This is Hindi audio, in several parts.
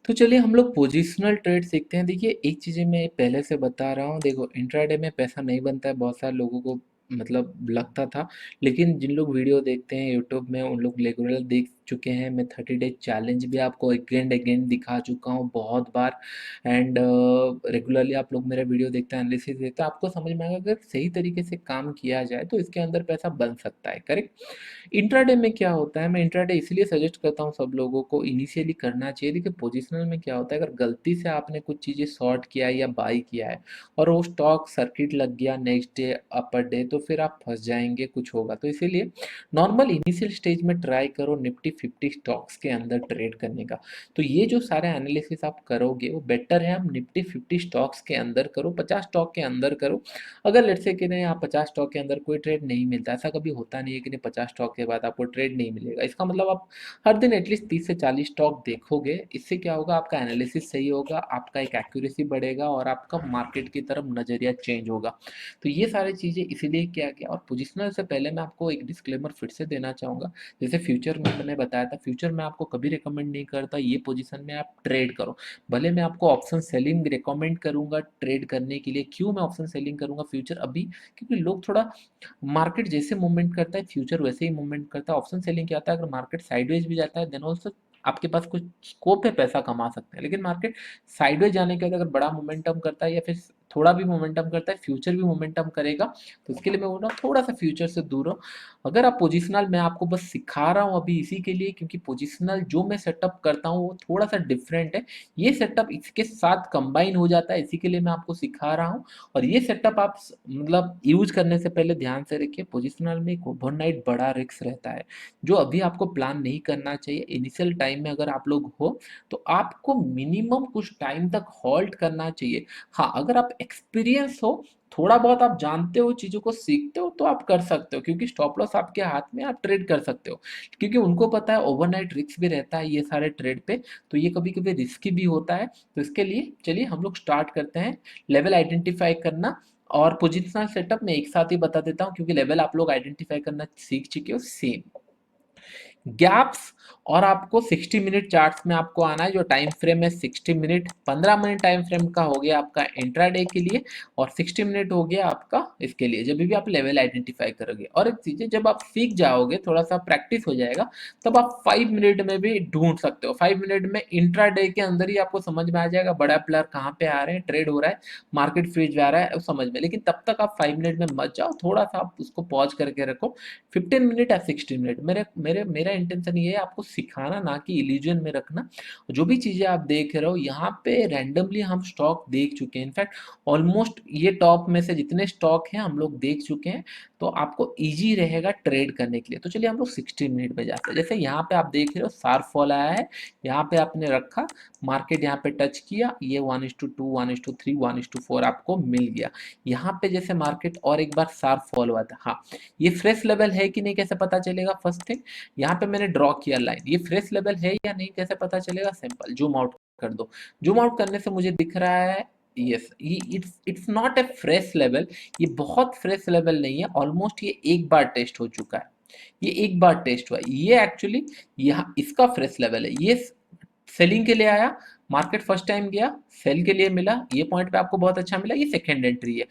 तो चलिए हम लोग पोजिशनल ट्रेड सीखते हैं। देखिए एक चीज़ें मैं पहले से बता रहा हूँ, देखो इंट्राडे में पैसा नहीं बनता है, बहुत सारे लोगों को मतलब लगता था। लेकिन जिन लोग वीडियो देखते हैं यूट्यूब में उन लोग रेगुलर देख चुके हैं। मैं 30 डेज चैलेंज भी आपको अगेन अगेन दिखा चुका हूँ बहुत बार। एंड रेगुलरली आप लोग मेरा वीडियो देखते हैं, एनालिसिस देखते हैं, आपको समझ में आएगा अगर सही तरीके से काम किया जाए तो इसके अंदर पैसा बन सकता है। करेक्ट। इंट्राडे में क्या होता है, मैं इंट्राडे इसलिए सजेस्ट करता हूँ सब लोगों को इनिशियली करना चाहिए। देखिए पोजिशनल में क्या होता है, अगर गलती से आपने कुछ चीज़ें शॉर्ट किया है या बाई किया है और वो स्टॉक सर्किट लग गया नेक्स्ट डे अपर डे, तो फिर आप फंस जाएंगे, कुछ होगा। तो इसीलिए नॉर्मल इनिशियल स्टेज में ट्राई करो निफ्टी 50 स्टॉक्स के अंदर ट्रेड करने का। तो ये जो सारे एनालिसिस आप करोगे वो बेटर है हम निफ्टी 50 स्टॉक्स के अंदर करो, 50 स्टॉक के अंदर करो। अगर लेट्स से कि नहीं आप 50 स्टॉक के अंदर कोई ट्रेड नहीं मिलता, ऐसा कभी होता नहीं है कि नहीं 50 स्टॉक के बाद आपको ट्रेड नहीं मिलेगा। इसका मतलब आप हर दिन एटलीस्ट 30 से 40 स्टॉक देखोगे। इससे क्या होगा, आपका एनालिसिस सही होगा, आपका एक एक्यूरेसी बढ़ेगा और आपका मार्केट की तरफ नज़रिया चेंज होगा। तो ये सारी चीज़ें इसीलिए किया गया। और पोजिशनल से पहले मैं आपको एक डिस्क्लेमर फिर से देना चाहूँगा। जैसे फ्यूचर में मैंने बताया था, फ्यूचर में आपको कभी रिकमेंड नहीं करता ये पोजीशन में आप ट्रेड करो। भले मैं आपको ऑप्शन सेलिंग रिकमेंड करूंगा ट्रेड करने के लिए। क्यों मैं ऑप्शन सेलिंग करूंगा फ्यूचर अभी, क्योंकि लोग थोड़ा मार्केट जैसे मूवमेंट करता है फ्यूचर वैसे ही मूवमेंट करता है। ऑप्शन सेलिंग क्या होता है, अगर मार्केट साइडवेज भी जाता है देन ऑल्सो आपके पास कुछ स्कोप है, पैसा कमा सकते हैं। लेकिन मार्केट साइडवेज जाने के बाद अगर बड़ा मोमेंटम करता है या फिर थोड़ा भी मोमेंटम करता है, फ्यूचर भी मोमेंटम करेगा, तो इसके लिए मैं बोल रहा हूँ थोड़ा सा फ्यूचर से दूर रहो। अगर आप पोजिशनल, मैं आपको बस सिखा रहा हूँ अभी इसी के लिए, क्योंकि पोजिशनल जो मैं सेटअप करता हूँ वो थोड़ा सा डिफरेंट है। ये सेटअप इसके साथ कंबाइन हो जाता है, इसी के लिए मैं आपको सिखा रहा हूँ। और ये सेटअप आप मतलब यूज करने से पहले ध्यान से रखिए, पोजिशनल में एक ओवरनाइट बड़ा रिस्क रहता है जो अभी आपको प्लान नहीं करना चाहिए। इनिशियल टाइम में अगर आप लोग हो तो आपको मिनिमम कुछ टाइम तक हॉल्ट करना चाहिए। हाँ, अगर आप एक्सपीरियंस हो, थोड़ा बहुत आप जानते हो, चीज़ों को सीखते हो, तो आप कर सकते हो, क्योंकि स्टॉप लॉस आपके हाथ में, आप ट्रेड कर सकते हो। क्योंकि उनको पता है ओवरनाइट रिस्क भी रहता है ये सारे ट्रेड पे, तो ये कभी कभी रिस्की भी होता है। तो इसके लिए चलिए हम लोग स्टार्ट करते हैं। लेवल आइडेंटिफाई करना और पोजिशनल सेटअप में एक साथ ही बता देता हूँ, क्योंकि लेवल आप लोग आइडेंटिफाई करना सीख चुके हो। सेम गैप्स, और आपको 60 मिनट चार्ट्स में आपको आना है। जो टाइम फ्रेम है 60 मिनट, 15 मिनट टाइम फ्रेम का हो गया आपका इंट्राडे के लिए, और 60 मिनट हो गया आपका इसके लिए जब भी आप लेवल आइडेंटिफाई करोगे। और एक चीज़ है, जब आप सीख जाओगे, थोड़ा सा प्रैक्टिस हो जाएगा, तब आप 5 मिनट में भी ढूंढ सकते हो। 5 मिनट में इंट्राडे के अंदर ही आपको समझ में आ जाएगा बड़ा प्लेयर कहाँ पे आ रहे हैं, ट्रेड हो रहा है, मार्केट फ्रीज आ रहा है, समझ में। लेकिन तब तक आप 5 मिनट में मत जाओ, थोड़ा सा आप उसको पॉज करके रखो। 15 मिनट या 60 मिनट, मेरे मेरे मेरा इंटेंशन ये है आपको सिखाना, ना कि इल्यूजन में रखना। जो भी चीज़ें आप देख रहे हो यहाँ पे रैंडमली हम स्टॉक देख चुके हैं। इनफैक्ट ऑलमोस्ट ये टॉप में से जितने स्टॉक हैं हम लोग देख चुके हैं, तो आपको ईजी रहेगा ट्रेड करने के लिए। तो चलिए हम लोग 60 मिनट में जाते हैं। जैसे यहाँ पे आप देख रहे हो शार्प फॉल आया है, यहाँ पे आपने रखा, मार्केट यहाँ पे टच किया, ये 1:2, 1:3, 1:4 आपको मिल गया। यहाँ पे जैसे मार्केट और एक बार शार्प फॉल हुआ था, हाँ, ये फ्रेश लेवल है कि नहीं कैसे पता चलेगा? फर्स्ट थिंग, यहाँ पे मैंने ड्रॉ किया लाइन, ये फ्रेश लेवल है या नहीं कैसे पता चलेगा? सिंपल, जूम आउट कर दो। जूम आउट करने से मुझे दिख रहा है यस, ये it's not a fresh level, ये बहुत फ्रेश लेवल नहीं है। ऑलमोस्ट ये एक बार टेस्ट हो चुका है, ये एक बार टेस्ट हुआ, ये एक्चुअली यहाँ इसका फ्रेश लेवल है। ये सेलिंग के लिए आया, मार्केट फर्स्ट टाइम गया, सेल के लिए मिला, ये पॉइंट पे आपको बहुत अच्छा मिला, ये सेकंड एंट्री है।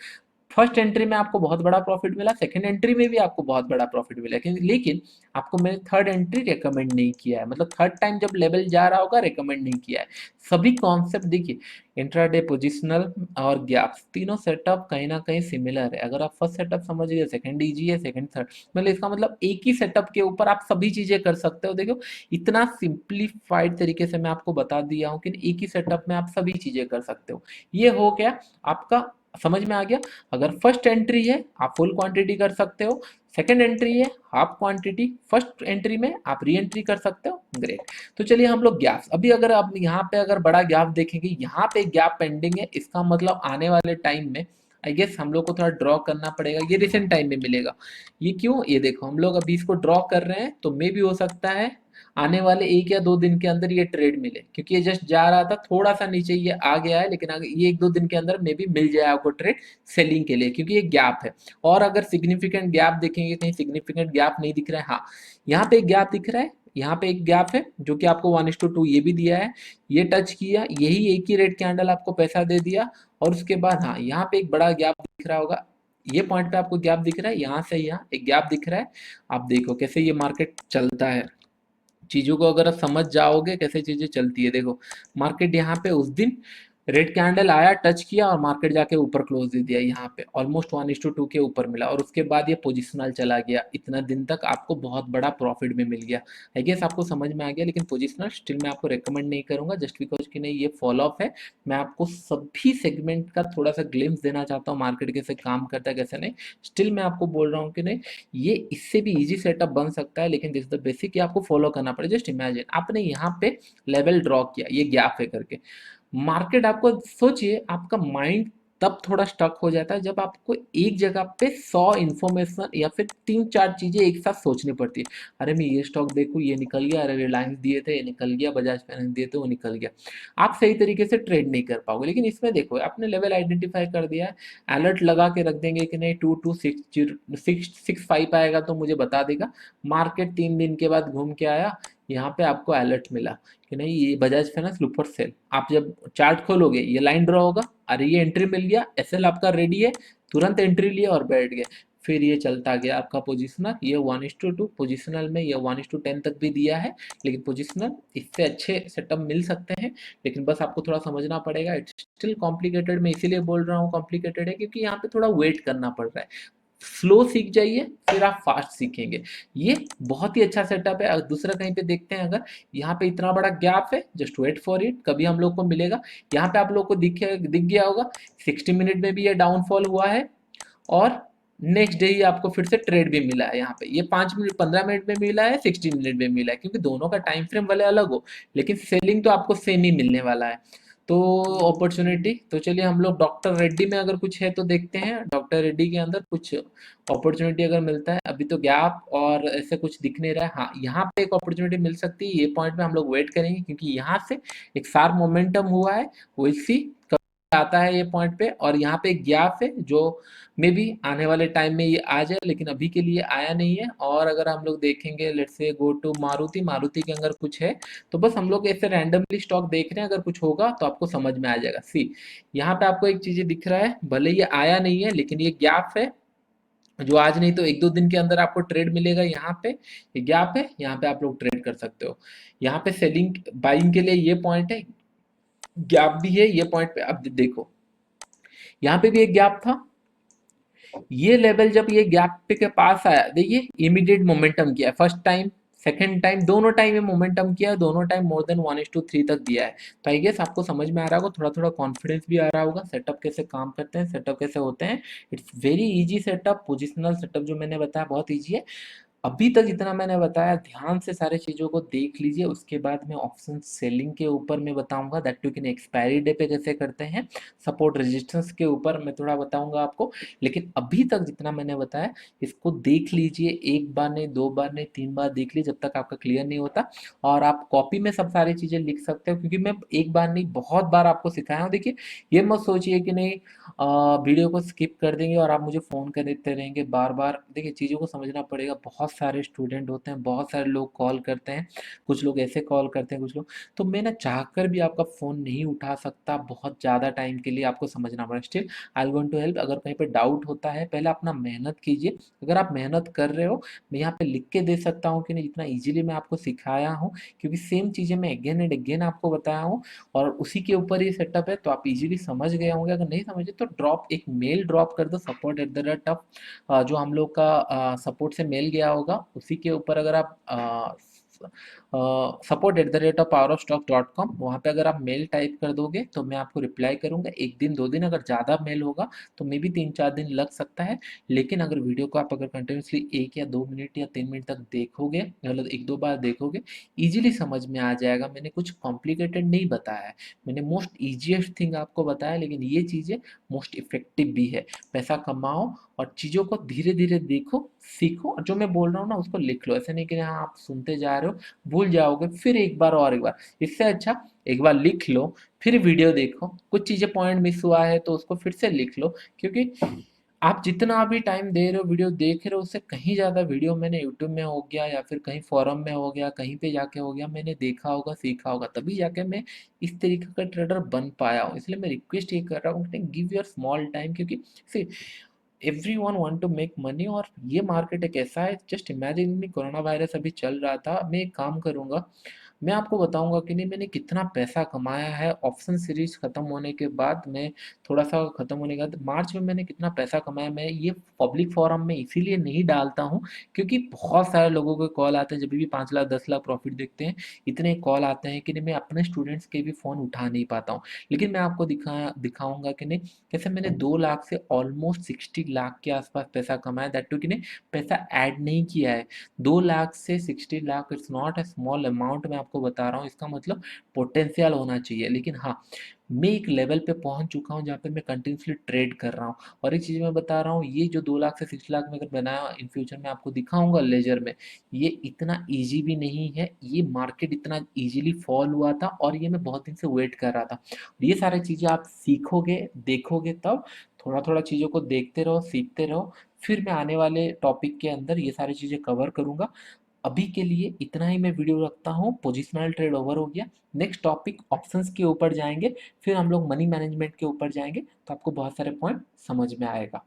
फर्स्ट एंट्री में आपको बहुत बड़ा प्रॉफिट मिला, सेकंड एंट्री में भी आपको बहुत बड़ा प्रॉफिट मिला, लेकिन आपको मैंने थर्ड एंट्री रेकमेंड नहीं किया है, मतलब थर्ड टाइम जब लेवल जा रहा होगा रेकमेंड नहीं किया है। सभी कॉन्सेप्ट देखिए, इंट्राडे, पोजिशनल और गैप्स, तीनों सेटअप कहीं ना कहीं सिमिलर है। अगर आप फर्स्ट सेटअप समझ गए, सेकंड इजी है, सेकंड थर्ड, मतलब इसका मतलब एक ही सेटअप के ऊपर आप सभी चीजें कर सकते हो। देखो इतना सिंप्लीफाइड तरीके से मैं आपको बता दिया हूँ कि एक ही सेटअप में आप सभी चीजें कर सकते हो। ये हो गया आपका, समझ में आ गया? अगर फर्स्ट एंट्री है आप फुल क्वांटिटी कर सकते हो, सेकंड एंट्री है हाफ क्वांटिटी, फर्स्ट एंट्री में आप री एंट्री कर सकते हो। ग्रेट। तो चलिए हम लोग गैप, अभी अगर आप यहाँ पे अगर बड़ा गैप देखेंगे, यहाँ पे गैप पेंडिंग है, इसका मतलब आने वाले टाइम में आई गेस हम लोग को थोड़ा ड्रॉ करना पड़ेगा। ये रिसेंट टाइम में मिलेगा। ये क्यों, ये देखो हम लोग अभी इसको ड्रॉ कर रहे हैं, तो मे भी हो सकता है आने वाले 1 या 2 दिन के अंदर ये ट्रेड मिले, क्योंकि ये जस्ट जा रहा था थोड़ा सा नीचे, ये आ गया है, लेकिन आगे ये 1-2 दिन के अंदर मे भी मिल जाए आपको ट्रेड सेलिंग के लिए, क्योंकि ये गैप है। और अगर सिग्निफिकेंट गैप देखेंगे, कहीं सिग्निफिकेंट गैप नहीं दिख रहा है, हाँ यहाँ पे एक गैप दिख रहा है, यहाँ पे एक गैप है जो कि आपको 1:2 ये भी दिया है, ये टच किया, यही एक ही रेड कैंडल आपको पैसा दे दिया। और उसके बाद हाँ, यहाँ पे एक बड़ा गैप दिख रहा होगा, ये पॉइंट पे आपको गैप दिख रहा है, यहाँ से यहाँ एक गैप दिख रहा है। आप देखो कैसे ये मार्केट चलता है, चीज़ों को अगर आप समझ जाओगे कैसे चीज़ें चलती है। देखो मार्केट यहाँ पे उस दिन रेड कैंडल आया, टच किया और मार्केट जाके ऊपर क्लोज दे दिया, यहाँ पे ऑलमोस्ट 1:2 के ऊपर मिला और उसके बाद ये पोजिशनल चला गया। इतना दिन तक आपको बहुत बड़ा प्रॉफिट भी मिल गया। आई गेस आपको समझ में आ गया, लेकिन पोजिशनल स्टिल मैं आपको रिकमेंड नहीं करूंगा जस्ट बिकॉज कि नहीं ये फॉलो ऑफ है। मैं आपको सभी सेगमेंट का थोड़ा सा ग्लिम्स देना चाहता हूँ, मार्केट कैसे काम करता है कैसे नहीं। स्टिल मैं आपको बोल रहा हूँ कि नहीं, ये इससे भी इजी सेटअप बन सकता है, लेकिन दिस द बेसिक, ये आपको फॉलो करना पड़ेगा। जस्ट इमेजिन आपने यहाँ पे लेवल ड्रॉ किया, ये गैप है करके, मार्केट आपको, सोचिए आपका माइंड तब थोड़ा स्टक हो जाता है जब आपको एक जगह पे 100 इन्फॉर्मेशन या फिर 3-4 चीजें एक साथ सोचनी पड़ती है। अरे मैं ये स्टॉक देखूं, ये निकल गया, अरे रिलायंस दिए थे ये निकल गया, बजाज फाइनेंस दिए थे वो निकल गया। आप सही तरीके से ट्रेड नहीं कर पाओगे। लेकिन इसमें देखो आपने लेवल आइडेंटिफाई कर दिया है, अलर्ट लगा के रख देंगे कि नहीं 2260 665 आएगा तो मुझे बता देगा। मार्केट 3 दिन के बाद घूम के आया, यहाँ पे आपको अलर्ट मिला कि नहीं ये Bajaj finance look for sale. आप जब चार्ट खोलोगे ये लाइन ड्रॉ होगा, अरे ये एंट्री मिल गया, एसएल आपका रेडी है, तुरंत एंट्री लिया और बैठ गए। फिर ये चलता गया आपका पोजिशनल, ये 1:2 पोजिशनल में, ये 1:10 तक भी दिया है। लेकिन पोजिशनल इससे अच्छे सेटअप मिल सकते हैं, लेकिन बस आपको थोड़ा समझना पड़ेगा। इट्स स्टिल कॉम्प्लिकेटेड, मैं इसीलिए बोल रहा हूँ कॉम्प्लिकेटेड है क्योंकि यहाँ पे थोड़ा वेट करना पड़ रहा है। स्लो सीख जाइए फिर आप फास्ट सीखेंगे। ये बहुत ही अच्छा सेटअप है। दूसरा कहीं पे देखते हैं, अगर यहाँ पे इतना बड़ा गैप है, जस्ट वेट फॉर इट, कभी हम लोग को मिलेगा। यहाँ पे आप लोग को दिख गया होगा 60 मिनट में भी ये डाउनफॉल हुआ है और नेक्स्ट डे ही आपको फिर से ट्रेड भी मिला है। यहाँ पे ये 5 मिनट 15 मिनट में मिला है, 60 मिनट में मिला है, क्योंकि दोनों का टाइम फ्रेम भले अलग हो लेकिन सेलिंग तो आपको सेम ही मिलने वाला है। तो अपॉर्चुनिटी, तो चलिए हम लोग डॉक्टर रेड्डी में अगर कुछ है तो देखते हैं, डॉक्टर रेड्डी के अंदर कुछ अपॉर्चुनिटी अगर मिलता है। अभी तो गैप और ऐसे कुछ दिख नहीं रहा है। हाँ यहाँ पे एक अपॉर्चुनिटी मिल सकती है, ये पॉइंट पे हम लोग वेट करेंगे क्योंकि यहाँ से एक शार्प मोमेंटम हुआ है। विल सी आता है ये पॉइंट पे, और यहाँ पे एक गैप है जो मे बी आने वाले टाइम में ये आ जाए, लेकिन अभी के लिए आया नहीं है। और अगर हम लोग देखेंगे, let's say go to Maruti, Maruti के अंदर कुछ है तो बस हम लोग ऐसे रैंडमली स्टॉक देख रहे हैं, अगर कुछ होगा तो आपको समझ में आ जाएगा। सी यहाँ पे आपको एक चीज दिख रहा है, भले ये आया नहीं है लेकिन ये गैप है जो आज नहीं तो 1-2 दिन के अंदर आपको ट्रेड मिलेगा। यहाँ पे ये गैप है, यहाँ पे आप लोग ट्रेड कर सकते हो। यहाँ पे सेलिंग बाइंग के लिए ये पॉइंट है, गैप भी है ये पॉइंट पे। अब देखो यहाँ पे भी एक गैप था, ये लेवल जब ये गैप पे के पास आया, देखिए इमीडिएट मोमेंटम किया फर्स्ट टाइम, सेकंड टाइम, दोनों टाइम ये मोमेंटम किया है, दोनों टाइम मोर देन 1:3 तक दिया है। तो आई गेस आपको समझ में आ रहा होगा, थोड़ा थोड़ा कॉन्फिडेंस भी आ रहा होगा सेटअप कैसे काम करते हैं, सेटअप कैसे होते हैं। It's very easy setup, positional setup जो मैंने बताया बहुत इजी है। अभी तक जितना मैंने बताया ध्यान से सारी चीज़ों को देख लीजिए, उसके बाद मैं ऑप्शन सेलिंग के ऊपर मैं बताऊंगा, that token expiry day पे कैसे करते हैं, सपोर्ट रेजिस्टेंस के ऊपर मैं थोड़ा बताऊंगा आपको। लेकिन अभी तक जितना मैंने बताया इसको देख लीजिए, एक बार नहीं, 2 बार नहीं, 3 बार देख लीजिए जब तक आपका क्लियर नहीं होता। और आप कॉपी में सब सारी चीज़ें लिख सकते हो, क्योंकि मैं एक बार नहीं बहुत बार आपको सिखाया हूँ। देखिए ये मत सोचिए कि नहीं वीडियो को स्किप कर देंगे और आप मुझे फ़ोन करते रहेंगे बार बार। देखिए चीज़ों को समझना पड़ेगा, बहुत सारे स्टूडेंट होते हैं, बहुत सारे लोग कॉल करते हैं, कुछ लोग ऐसे कॉल करते हैं, कुछ लोग, तो मैं ना चाहकर भी आपका फ़ोन नहीं उठा सकता बहुत ज़्यादा टाइम के लिए, आपको समझना पड़ेगा। Still I going to help. अगर कहीं पे डाउट होता है पहले अपना मेहनत कीजिए, अगर आप मेहनत कर रहे हो मैं यहाँ पे लिख के दे सकता हूँ कि नहीं, जितना ईजिली मैं आपको सिखाया हूँ, क्योंकि सेम चीज़ें मैं अगेन एंड अगेन आपको बताया हूँ और उसी के ऊपर ये सेटअप है, तो आप इजीली समझ गए होंगे। अगर नहीं समझे तो ड्रॉप एक मेल ड्रॉप कर दो, support@, जो हम लोग का सपोर्ट से मेल गया होगा उसी के ऊपर अगर आप support@powerofstock.com, वहाँ पे अगर आप मेल टाइप कर दोगे तो मैं आपको रिप्लाई करूँगा। 1 दिन 2 दिन, अगर ज़्यादा मेल होगा तो मे बी 3-4 दिन लग सकता है। लेकिन अगर वीडियो को आप अगर कंटिन्यूसली 1 या 2 मिनट या 3 मिनट तक देखोगे, मतलब 1-2 बार देखोगे, ईजिली समझ में आ जाएगा। मैंने कुछ कॉम्प्लिकेटेड नहीं बताया है, मैंने मोस्ट ईजिएस्ट थिंग आपको बताया, लेकिन ये चीज़ें मोस्ट इफेक्टिव भी है। पैसा कमाओ और चीज़ों को धीरे धीरे देखो, सीखो, और जो मैं बोल रहा हूँ ना उसको लिख लो। ऐसे नहीं कि हाँ आप सुनते जा रहे हो भूल जाओगे फिर एक बार और एक बार। इससे अच्छा एक बार लिख लो, फिर वीडियो देखो, कुछ चीज़ें पॉइंट मिस हुआ है तो उसको फिर से लिख लो, क्योंकि आप जितना भी टाइम दे रहे हो, वीडियो देख रहे हो, उससे कहीं ज़्यादा वीडियो मैंने यूट्यूब में हो गया या फिर कहीं फोरम में हो गया, कहीं पे जाके हो गया, मैंने देखा होगा, सीखा होगा, तभी जाके मैं इस तरीके का ट्रेडर बन पाया हूँ। इसलिए मैं रिक्वेस्ट ये कर रहा हूँ कि गिव योर स्मॉल टाइम, क्योंकि see everyone want to make money, और ये मार्केट एक ऐसा है, जस्ट इमेजिन कोरोना वायरस अभी चल रहा था, मैं एक काम करूँगा, मैं आपको बताऊँगा कि नहीं मैंने कितना पैसा कमाया है ऑप्शन सीरीज़ खत्म होने के बाद, मैं थोड़ा-सा खत्म होने के बाद मार्च में मैंने कितना पैसा कमाया। मैं ये पब्लिक फोरम में इसीलिए नहीं डालता हूँ, क्योंकि बहुत सारे लोगों के कॉल आते हैं, जब भी 5 लाख 10 लाख प्रॉफ़िट देखते हैं, इतने कॉल आते हैं कि नहीं मैं अपने स्टूडेंट्स के भी फ़ोन उठा नहीं पाता हूँ। लेकिन मैं आपको दिखाऊँगा कि नहीं कैसे मैंने 2 लाख से ऑलमोस्ट 60 लाख के आस-पास पैसा कमाया, दैट टू कि नहीं पैसा ऐड नहीं किया है। 2 लाख से 60 lakh it's not a small amount, मैं आपको बता रहा हूँ, इसका मतलब पोटेंशियल होना चाहिए। लेकिन हाँ, मैं एक लेवल पे पहुँच चुका हूँ जहाँ पे मैं कंटिन्यूअसली ट्रेड कर रहा हूँ, और एक चीज़ मैं बता रहा हूँ, ये जो 2 लाख से 60 लाख में अगर बनाया इन फ्यूचर में आपको दिखाऊँगा लेज़र में, ये इतना ईज़ी भी नहीं है, ये मार्केट इतना ईज़िली फॉल हुआ था और ये मैं बहुत दिन से वेट कर रहा था। ये सारी चीज़ें आप सीखोगे, देखोगे तब, थोड़ा-थोड़ा चीज़ों को देखते रहो, सीखते रहो, फिर मैं आने वाले टॉपिक के अंदर ये सारी चीज़ें कवर करूँगा। अभी के लिए इतना ही मैं वीडियो रखता हूँ, पोजिशनल ट्रेड ओवर हो गया। नेक्स्ट टॉपिक ऑप्शंस के ऊपर जाएँगे, फिर हम लोग मनी मैनेजमेंट के ऊपर जाएँगे, तो आपको बहुत सारे पॉइंट समझ में आएगा।